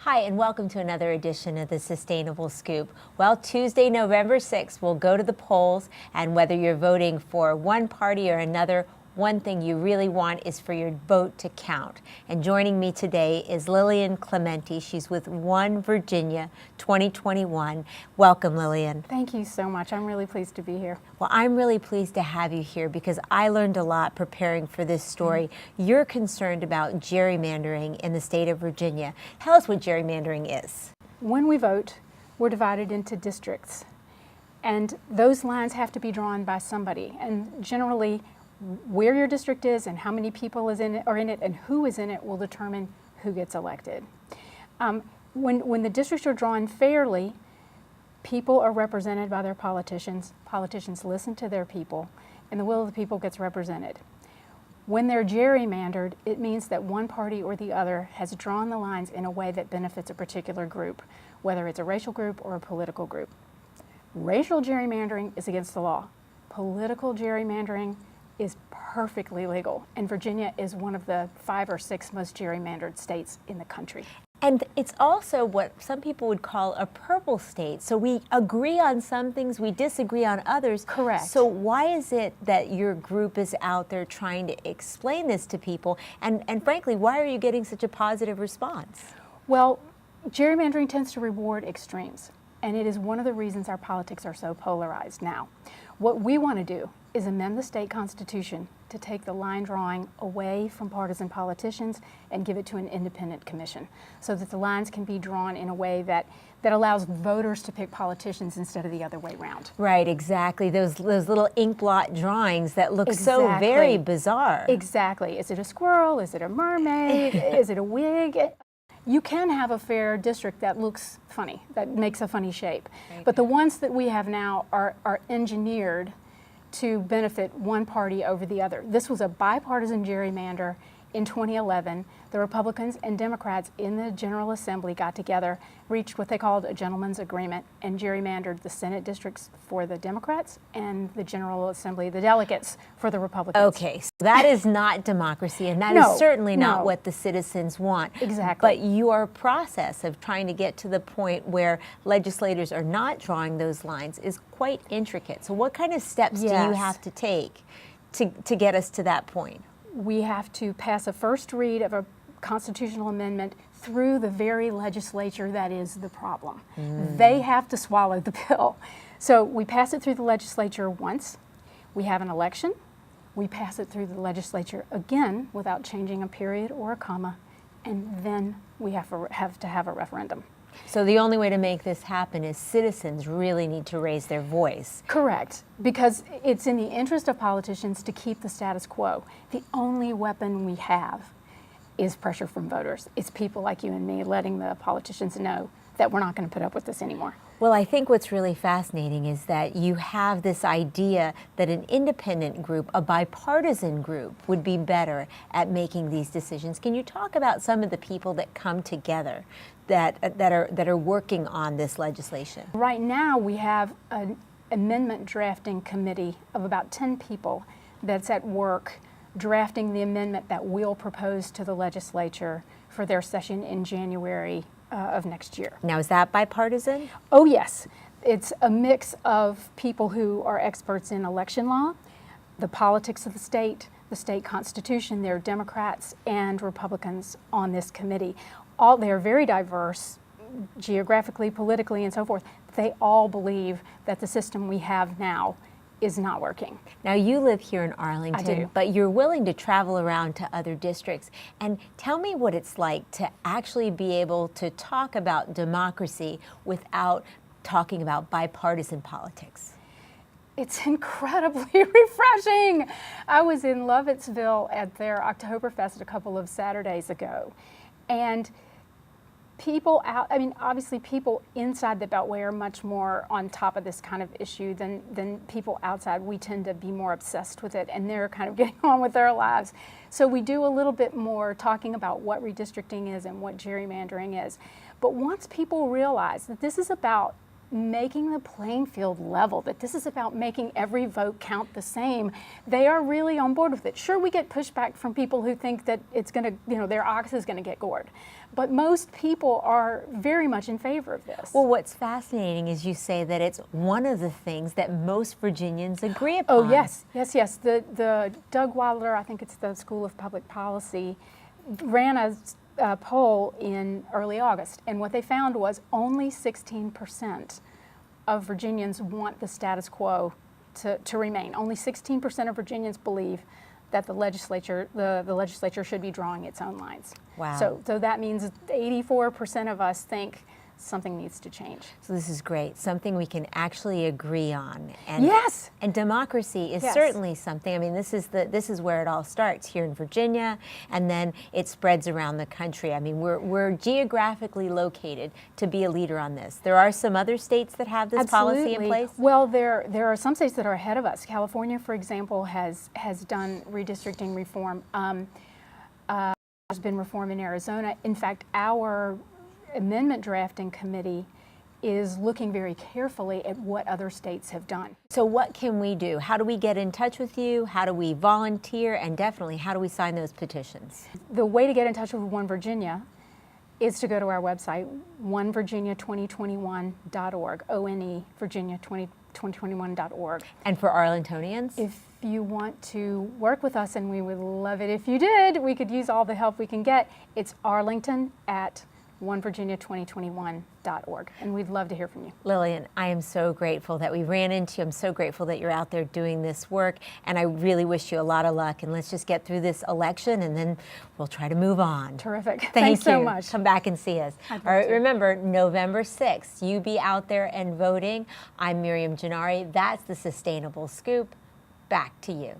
Hi, and welcome to another edition of the Sustainable Scoop. Well, Tuesday, November 6th, we'll go to the polls, and whether you're voting for one party or another, one thing you really want is for your vote to count. And joining me today is Lillian Clementi. She's with One Virginia 2021. Welcome, Lillian. Thank you so much. I'm really pleased to be here. Well, I'm really pleased to have you here because I learned a lot preparing for this story. You're concerned about gerrymandering in the state of Virginia. Tell us what gerrymandering is. When we vote, we're divided into districts, and those lines have to be drawn by somebody. And generally, where your district is and how many people are in it and who is in it will determine who gets elected. When the districts are drawn fairly, people are represented by their politicians. Politicians listen to their people, and the will of the people gets represented. When they're gerrymandered, it means that one party or the other has drawn the lines in a way that benefits a particular group, whether it's a racial group or a political group. Racial gerrymandering is against the law. Political gerrymandering is perfectly legal, and Virginia is one of the 5 or 6 most gerrymandered states in the country. And it's also what some people would call a purple state. So we agree on some things, we disagree on others. Correct. So why is it that your group is out there trying to explain this to people? And frankly, why are you getting such a positive response? Well, gerrymandering tends to reward extremes, and it is one of the reasons our politics are so polarized now. What we want to do is amend the state constitution to take the line drawing away from partisan politicians and give it to an independent commission so that the lines can be drawn in a way that allows voters to pick politicians instead of the other way around. Right, exactly. Those little ink blot drawings that look so very bizarre. Exactly. Is it a squirrel? Is it a mermaid? Is it a wig? You can have a fair district that looks funny, that makes a funny shape. Right. But the ones that we have now are engineered to benefit one party over the other. This was a bipartisan gerrymander in 2011. The Republicans and Democrats in the General Assembly got together, reached what they called a gentleman's agreement, and gerrymandered the Senate districts for the Democrats and the General Assembly, the delegates, for the Republicans. Okay, so that is not democracy, and that is certainly not what the citizens want. Exactly. But your process of trying to get to the point where legislators are not drawing those lines is quite intricate. So what kind of steps do you have to take to get us to that point? We have to pass a first read of a constitutional amendment through the very legislature that is the problem. They have to swallow the pill. So we pass it through the legislature once, we have an election, we pass it through the legislature again without changing a period or a comma, and then we have to have a referendum. So the only way to make this happen is citizens really need to raise their voice. Correct, because it's in the interest of politicians to keep the status quo. The only weapon we have is pressure from voters. It's people like you and me letting the politicians know that we're not going to put up with this anymore. Well, I think what's really fascinating is that you have this idea that an independent group, a bipartisan group, would be better at making these decisions. Can you talk about some of the people that come together that are working on this legislation? Right now we have an amendment drafting committee of about 10 people that's at work drafting the amendment that we'll propose to the legislature for their session in January of next year. Now, is that bipartisan? Oh yes, it's a mix of people who are experts in election law, the politics of the state constitution. There are Democrats and Republicans on this committee. They're very diverse, geographically, politically, and so forth. They all believe that the system we have now is not working. Now, you live here in Arlington, I do. But you're willing to travel around to other districts. And tell me what it's like to actually be able to talk about democracy without talking about bipartisan politics. It's incredibly refreshing. I was in Lovettsville at their Oktoberfest a couple of Saturdays ago, and people obviously people inside the Beltway are much more on top of this kind of issue than people outside. We tend to be more obsessed with it, and they're kind of getting on with their lives. So we do a little bit more talking about what redistricting is and what gerrymandering is. But once people realize that this is about making the playing field level, that this is about making every vote count the same. They are really on board with it. Sure, we get pushback from people who think that it's going to, you know, their ox is going to get gored. But most people are very much in favor of this. Well, what's fascinating is you say that it's one of the things that most Virginians agree upon. Oh, yes, yes, yes. The Doug Wilder, I think it's the School of Public Policy, ran a poll in early August, and what they found was only 16% of Virginians want the status quo to remain. Only 16% of Virginians believe that the legislature should be drawing its own lines. Wow. So that means 84% of us think something needs to change. So this is great, something we can actually agree on. And, yes! And democracy is Yes. certainly something. I mean, this is where it all starts, here in Virginia, and then it spreads around the country. I mean, we're geographically located to be a leader on this. There are some other states that have this policy in place? Well, there are some states that are ahead of us. California, for example, has done redistricting reform. There's been reform in Arizona. In fact, our amendment drafting committee is looking very carefully at what other states have done. So what can we do? How do we get in touch with you? How do we volunteer? And definitely, how do we sign those petitions? The way to get in touch with One Virginia is to go to our website, onevirginia2021.org, O-N-E, Virginia2021.org. And for Arlingtonians? If you want to work with us, and we would love it if you did, we could use all the help we can get, it's arlington@onevirginia2021.org, and we'd love to hear from you. Lillian, I am so grateful that we ran into you. I'm so grateful that you're out there doing this work, and I really wish you a lot of luck, and let's just get through this election, and then we'll try to move on. Terrific. Thanks so much. Come back and see us. All right, remember, November 6th, you be out there and voting. I'm Miriam Gennari. That's the Sustainable Scoop. Back to you.